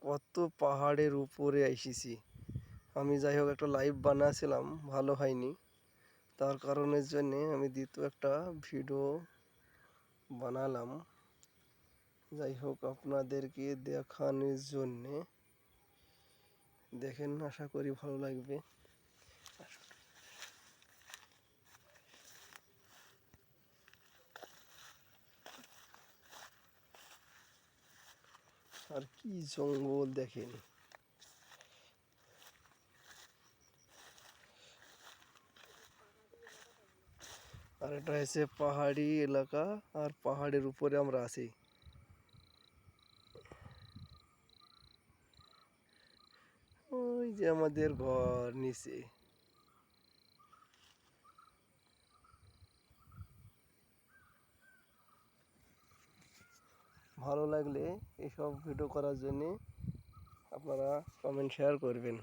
কত পাহাড়ের উপরে এসেছি। আমি যাই হোক একটা লাইভ বানাছিলাম, ভালো হয়নি, তার কারণের জন্যে আমি দ্বিতীয় একটা ভিডিও বানালাম। যাই হোক আপনাদেরকে দেখানোর জন্যে, দেখেন, আশা করি ভালো লাগবে। আর কি জঙ্গল দেখেন। আর এটা হচ্ছে পাহাড়ি এলাকা, আর পাহাড়ের উপরে আমরা আছি। ওই যে আমাদের ঘর নিচে। ভালো লাগলে এসব ভিডিও করার জন্যে আপনারা কমেন্ট শেয়ার করবেন।